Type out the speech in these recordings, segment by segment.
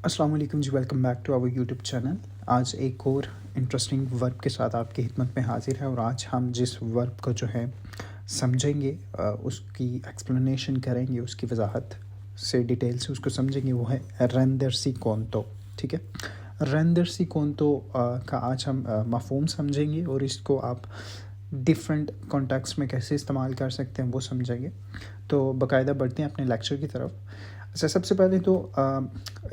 अस्सलाम वालेकुम जी, welcome back to our YouTube channel. आज एक और इंटरेस्टिंग वर्ब के साथ आपकी खिदमत में हाजिर है और आज हम जिस वर्ब को जो है समझेंगे, उसकी एक्सप्लेनेशन करेंगे, उसकी वजाहत से डिटेल से उसको समझेंगे, वो है रेंदर सी कॉन्तो। ठीक है, रेंदर सी कॉन्तो का आज हम मफहूम समझेंगे और इसको आप डिफरेंट कॉन्टेक्स्ट में कैसे इस्तेमाल कर सकते हैं वो समझेंगे। तो बाकायदा बढ़ते हैं अपने लेक्चर की तरफ। अच्छा, सबसे पहले तो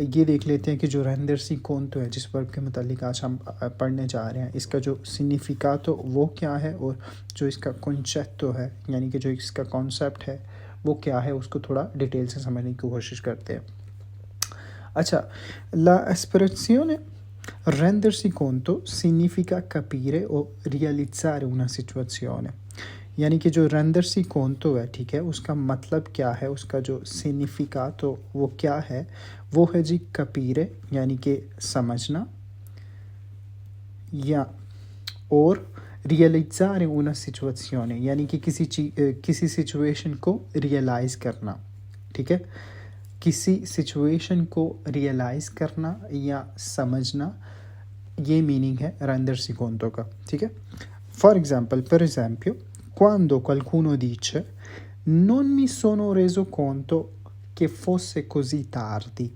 ये देख लेते हैं कि जो रेंदर सी कॉन्तो है, जिस वर्ब के मतलब आज हम पढ़ने जा रहे हैं, इसका जो सिग्निफिकातो वो क्या है और जो इसका कॉन्सेप्टो है, यानी कि जो इसका कॉन्सेप्ट है वो क्या है, उसको थोड़ा डिटेल से समझने की कोशिश करते हैं। अच्छा, la espressione rendersi conto significa capire o realizzare una situazione। यानी कि जो रेंदरसी कॉन्तो है, ठीक है, उसका मतलब क्या है, उसका जो सिग्निफिकातो वो क्या है, वो है जी कपीरे यानी कि समझना, या और रियलाइज़ारे una situazione यानी कि किसी सिचुएशन को रियलाइज़ करना। ठीक है, किसी सिचुएशन को रियलाइज़ करना या समझना, ये मीनिंग है रेंदरसी कॉन्तो का। ठीक है, for example, per esempio, quando qualcuno dice non mi sono reso conto che fosse così tardi।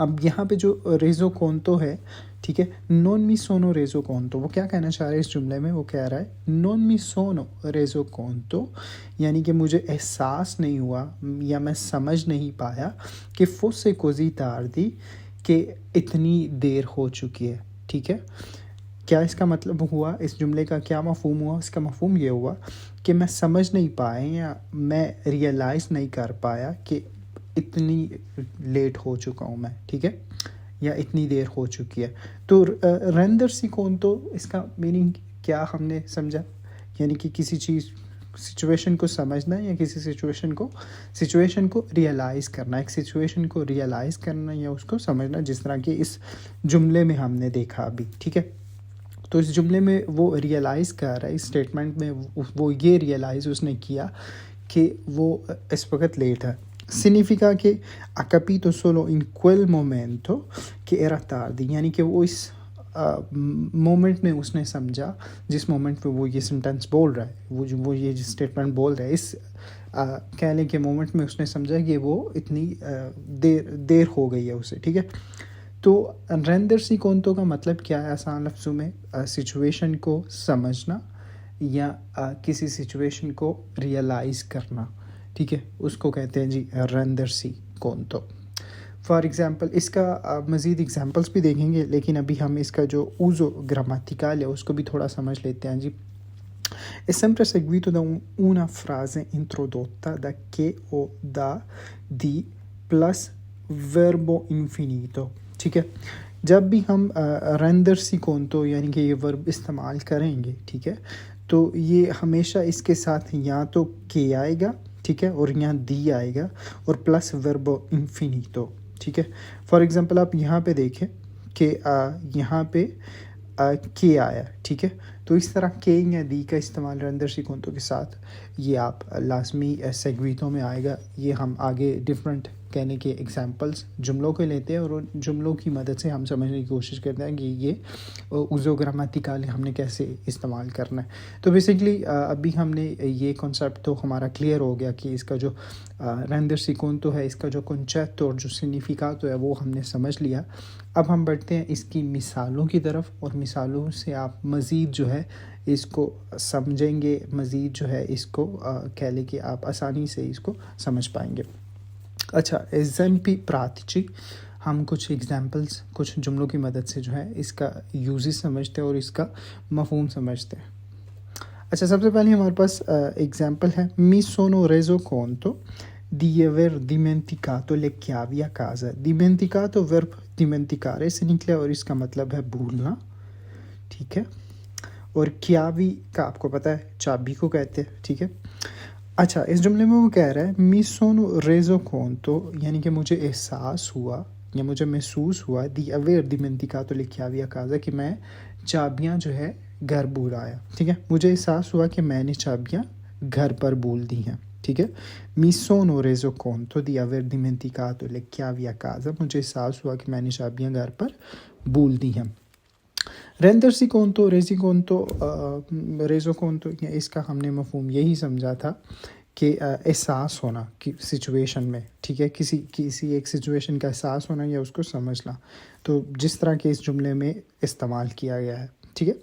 अब यहाँ पे जो रेजो कॉन्तो है, ठीक है, नॉन मी सोनो रेजो कॉन्तो, वो क्या कहना चाह रहा है इस जुमले में? वो कह रहा है नॉन मी सोनो रेजो कॉन्तो, यानी कि मुझे एहसास नहीं हुआ या मैं समझ नहीं पाया कि फोसे कोजी तारदी, कि इतनी देर हो चुकी है। ठीक है, क्या इसका मतलब हुआ, इस जुमले का क्या मफहूम हुआ? इसका मफहूम ये हुआ कि मैं समझ नहीं पाया या मैं रियलाइज़ नहीं कर पाया कि इतनी लेट हो चुका हूँ मैं। ठीक है, या इतनी देर हो चुकी है। तो रेंदर सी कॉन्तो, इसका मीनिंग क्या हमने समझा? यानी कि किसी चीज़ सिचुएशन को समझना या किसी सिचुएशन को रियलाइज़ करना, एक सिचुएशन को रियलाइज़ करना या उसको समझना, जिस तरह कि इस जुमले में हमने देखा अभी। ठीक है, तो इस जुमले में वो रियलाइज़ कर रहा है, इस स्टेटमेंट में वो ये रियलाइज़ उसने किया कि वो इस वक्त लेट है। Significa che ha capito solo in quel momento che era tardi, यानी कि वो इस मोमेंट में उसने समझा, जिस मोमेंट पे वो ये सेंटेंस बोल रहा है, वो ये स्टेटमेंट बोल रहा है, इस कहने के मोमेंट में उसने समझा कि वो इतनी देर हो गई है उसे। ठीक है, तो रेंदर सी कॉन्तो का मतलब क्या है आसान लफ्ज़ों में? सिचुएशन को समझना या किसी सिचुएशन को रियलाइज़ करना। ठीक है, उसको कहते हैं जी रेंदर सी कॉन्तो। फॉर एग्ज़ाम्पल, इसका मज़ीद एग्ज़ाम्पल्स भी देखेंगे, लेकिन अभी हम इसका जो uso grammaticale है उसको भी थोड़ा समझ लेते हैं जी। È sempre seguito da una frase introdotta da che o da di plus verbo infinito। ठीक है, जब भी हम रेंदर सी कॉन्तो यानी कि ये वर्ब इस्तेमाल करेंगे, ठीक है, तो ये हमेशा इसके साथ या तो के आएगा, ठीक है, और यहाँ दी आएगा और प्लस वर्बो इन्फिनितो। ठीक है, फॉर एग्जांपल आप यहाँ पे देखें कि यहाँ पे के आया। ठीक है, तो इस तरह के या दी का इस्तेमाल रेंदर सी कॉन्तो के साथ ये आप लाजमी सेगवीतो में आएगा। ये हम आगे डिफरेंट कहने के एग्जांपल्स जुमलों के लेते हैं और उन जुमलों की मदद से हम समझने की कोशिश करते हैं कि ये उज़ो ग्रामेटिकल हमने कैसे इस्तेमाल करना है। तो बेसिकली अभी हमने ये कॉन्सेप्ट तो हमारा क्लियर हो गया कि इसका जो रेंदर सी कॉन्तो है, इसका जो कॉन्सेप्ट और जो सिग्निफिकातो है वो हमने समझ लिया। अब हम बढ़ते हैं इसकी मिसालों की तरफ, और मिसालों से आप मज़ीद जो है इसको समझेंगे, मज़ीद जो है इसको कह लें कि आप आसानी से इसको समझ पाएंगे। अच्छा, एग्जाम्पी प्रातिची, हम कुछ एग्जाम्पल्स, कुछ जुमलों की मदद से जो है इसका यूजेस समझते हैं और इसका मफहूम समझते हैं। अच्छा, सबसे पहले हमारे पास एग्जाम्पल है मी सोनो रेजो कॉन्तो di aver dimenticato le chiavi a casa। dimenticato verb dimenticare से निकला और इसका मतलब है भूलना। ठीक है, और chiavi का आपको पता है चाबी को कहते हैं। ठीक है, अच्छा, इस जुमले में वो कह रहा है मी सोनो रेजो कॉन्तो, यानी कि मुझे एहसास हुआ या मुझे महसूस हुआ दी अवेर दिमेंटिकातो ले chiavi a casa, कि मैं चाबियाँ जो है घर भूल आया। ठीक है, मुझे एहसास हुआ कि मैंने चाबियाँ घर पर भूल दी हैं। ठीक है। Mi sono reso conto di aver dimenticato le chiavi a casa, मुझे एहसास हुआ कि मैंने चाबियाँ घर पर भूल दी हैं। रेंदरसी conto, रेजी conto, रेजो conto, इसका हमने मफहूम यही समझा था कि एहसास होना कि सिचुएशन में, ठीक है, किसी एक सिचुएशन का एहसास होना या उसको समझना, तो जिस तरह के इस जुमले में इस्तेमाल किया गया है, ठीक है।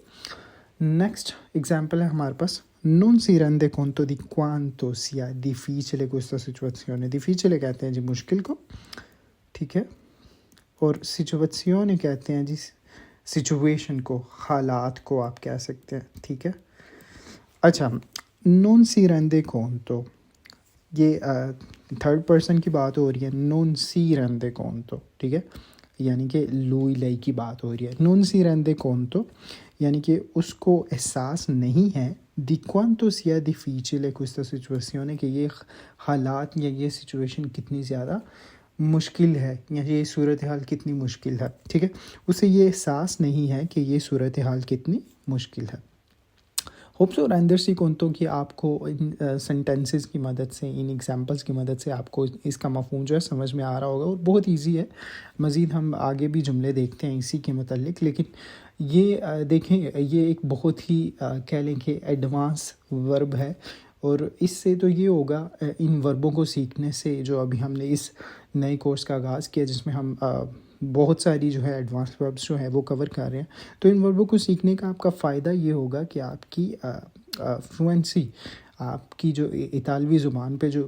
नेक्स्ट एग्जांपल है हमारे पास, non si rende conto di quanto sia difficile questa situazione। difficile कहते हैं जी मुश्किल को, ठीक है, और situazione कहते हैं जी सिचुएशन को, हालात को आप कह सकते हैं, ठीक है। अच्छा, non si rende conto, ये थर्ड पर्सन की बात हो रही है, non si rende conto, ठीक है, यानी कि लुई लई की बात हो रही है। non si rende conto यानी कि उसको एहसास नहीं है di quanto sia difficile questa situazione, कि ये हालात या ये सिचुएशन कितनी ज़्यादा मुश्किल है या ये सूरत हाल कितनी मुश्किल है, ठीक है, उसे ये एहसास नहीं है कि ये सूरत हाल कितनी मुश्किल है। होप सो रेंदरसी conto कि आपको इन सेंटेंसेस की मदद से, इन एग्जांपल्स की मदद से आपको इसका मफहूम जो है समझ में आ रहा होगा, और बहुत इजी है। मज़ीद हम आगे भी जुमले देखते हैं इसी के मतलब, लेकिन ये देखें, ये एक बहुत ही कह लें कि एडवांस वर्ब है, और इससे तो ये होगा इन वर्बों को सीखने से, जो अभी हमने इस नए कोर्स का आगाज़ किया जिसमें हम बहुत सारी जो है एडवांस वर्ब्स जो है वो कवर कर रहे हैं, तो इन वर्बों को सीखने का आपका फ़ायदा ये होगा कि आपकी फ्लुएंसी, आपकी जो इतालवी ज़ुबान पे जो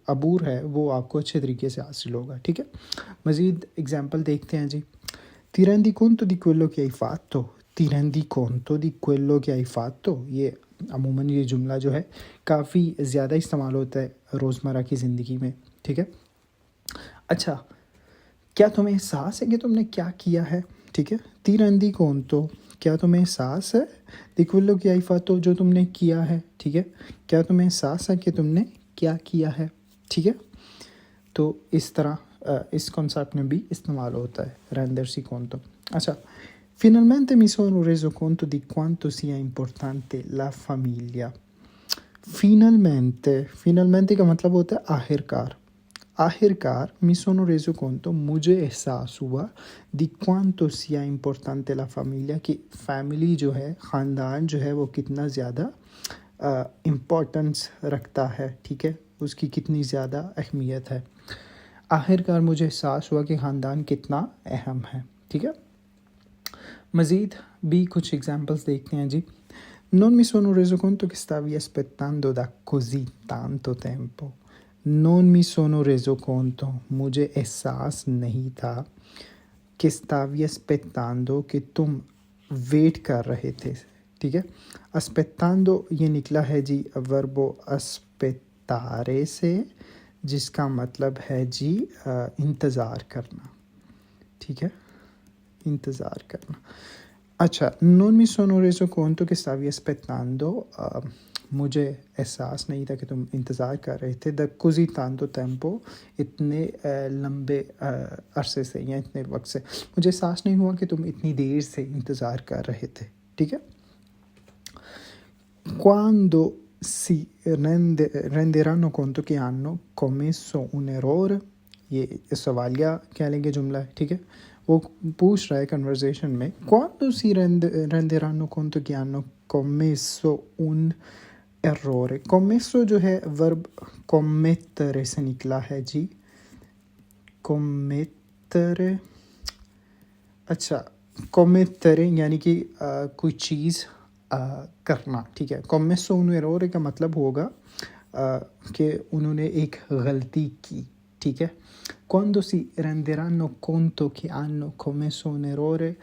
अबूर है वो आपको अच्छे तरीके से हासिल होगा, ठीक है। मज़ीद एग्जांपल देखते हैं जी। Ti rendi conto di quello che hai fatto? Ti rendi conto di quello che hai fatto? ये अमूमन ये जुमला जो है काफ़ी ज़्यादा इस्तेमाल होता है रोज़मर्रा की ज़िंदगी में, ठीक है। अच्छा, क्या तुम्हें एहसास है कि तुमने क्या किया है, ठीक है। Ti rendi conto, क्या तुम्हें एहसास है, di quello che hai fatto, जो तुमने किया है, ठीक है, क्या तुम्हें एहसास है कि तुमने क्या किया है, ठीक है। तो इस तरह इस कॉन्सेप्ट में भी इस्तेमाल होता है rendersi conto। अच्छा, finalmente mi sono reso conto di quanto sia importante la famiglia। finalmente का मतलब होता है आखिरकार। आखिरकार mi sono reso conto, मुझे एहसास हुआ, di quanto sia importante la famiglia, कि फैमिली जो है, ख़ानदान जो है वो कितना ज़्यादा इम्पोर्टेंस रखता है, ठीक है, उसकी कितनी ज़्यादा अहमियत है। आखिरकार मुझे एहसास हुआ कि ख़ानदान कितना अहम है, ठीक है। मज़ीद भी कुछ एग्जांपल्स देखते हैं जी। Non mi sono reso conto che stavi aspettando da così tanto tempo। Non mi sono reso conto, मुझे एहसास नहीं था, कि stavi aspettando, कि तुम वेट कर रहे थे, ठीक है। aspettando ये निकला है जी वर्बो aspettare से, जिसका मतलब है जी इंतज़ार करना, ठीक है, इंतज़ार करना। अच्छा, non mi sono reso conto che stavi aspettando, मुझे एहसास नहीं था कि तुम इंतज़ार कर रहे थे, da così tanto tempo, इतने लंबे अरसे से या इतने वक्त से, मुझे एहसास नहीं हुआ कि तुम इतनी देर से इंतज़ार कर रहे थे, ठीक है। quando si renderanno conto che hanno commesso un errore, ये सवालिया कह लेंगे जुमला है, ठीक है, वो पूछ रहा है कन्वर्सेशन में, quando si renderanno conto che hanno commesso un errore। commesso जो है वर्ब commettere से निकला है जी, commettere। अच्छा, commettere यानी कि कोई चीज़ करना, ठीक है। commesso un errore का मतलब होगा कि उन्होंने एक गलती की, ठीक है। quando si renderanno conto che hanno commesso un errore,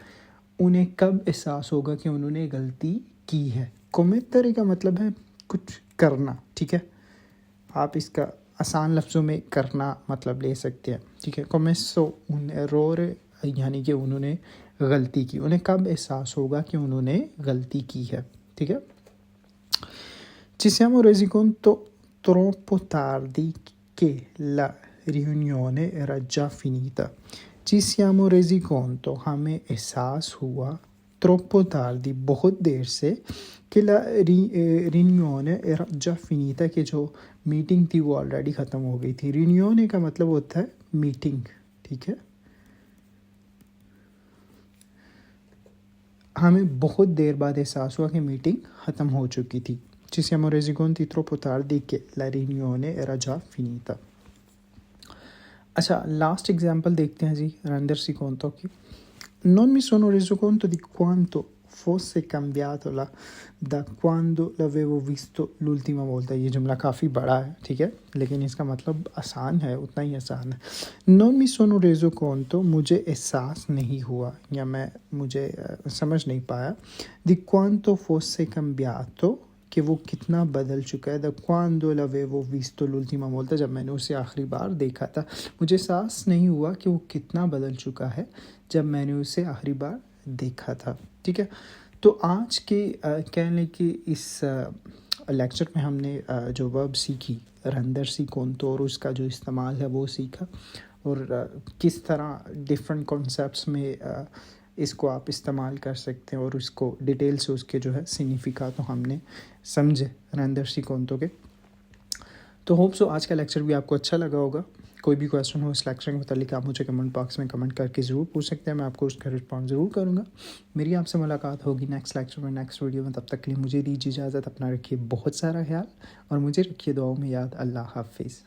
उन्हें कब एहसास होगा कि उन्होंने गलती की है। commettere का मतलब है कुछ करना, ठीक है, आप इसका आसान लफ्ज़ों में करना मतलब ले सकते हैं, ठीक है। commesso un errore यानी कि उन्होंने गलती की, उन्हें कब एहसास होगा कि उन्होंने गलती की है, ठीक है। Ci siamo resi conto troppo tardi che la riunione era già finita। Ci siamo resi conto, हमें एहसास हुआ troppo tardi, बहुत देर से, कि la riunione era già finita, कि जो मीटिंग थी वो ऑलरेडी ख़त्म हो गई थी। रिन्यूने का मतलब होता है मीटिंग, ठीक है। हमें बहुत देर बाद एहसास हुआ कि मीटिंग ख़त्म हो चुकी थी। Ci siamo resi conti troppo tardi che la riunione era già finita। अच्छा, लास्ट एग्जांपल देखते हैं जी रेंडर्सी कॉन्टो की। Non mi sono reso conto di quanto fosse cambiato da quando l'avevo visto l'ultima volta। ये जुमला काफ़ी बड़ा है, ठीक है, लेकिन इसका मतलब आसान है, उतना ही आसान है। Non mi sono reso conto, मुझे एहसास नहीं हुआ या मुझे समझ नहीं पाया, di quanto fosse cambiato, कि वो कितना बदल चुका है, the quando l'avevo visto l'ultima volta, जब मैंने उसे आखिरी बार देखा था। मुझे एहसास नहीं हुआ कि वो कितना बदल चुका है जब मैंने उसे आखिरी बार देखा था, ठीक है। तो आज के कह लें कि इस लेक्चर में हमने जो वर्ब सीखी रेंडर्सी कॉन्टो और उसका जो इस्तेमाल है वो सीखा, और किस तरह डिफरेंट कॉन्सेप्ट्स में इसको आप इस्तेमाल कर सकते हैं, और उसको डिटेल से उसके जो है सिग्निफिकेट तो हमने समझे रेंडर्सी कॉन्टो के। तो होप सो आज का लेक्चर भी आपको अच्छा लगा होगा। कोई भी क्वेश्चन हो इस लेक्चर के मतलब आप मुझे कमेंट बॉक्स में कमेंट करके ज़रूर पूछ सकते हैं, मैं आपको उसका रिस्पॉन्स ज़रूर करूँगा। मेरी आपसे मुलाकात होगी नेक्स्ट लेक्चर में, नेक्स्ट वीडियो में। तब तक के लिए मुझे दीजिए इजाज़त। अपना रखिए बहुत सारा ख्याल और मुझे रखिए दुआओं में याद। अल्लाह हाफिज़।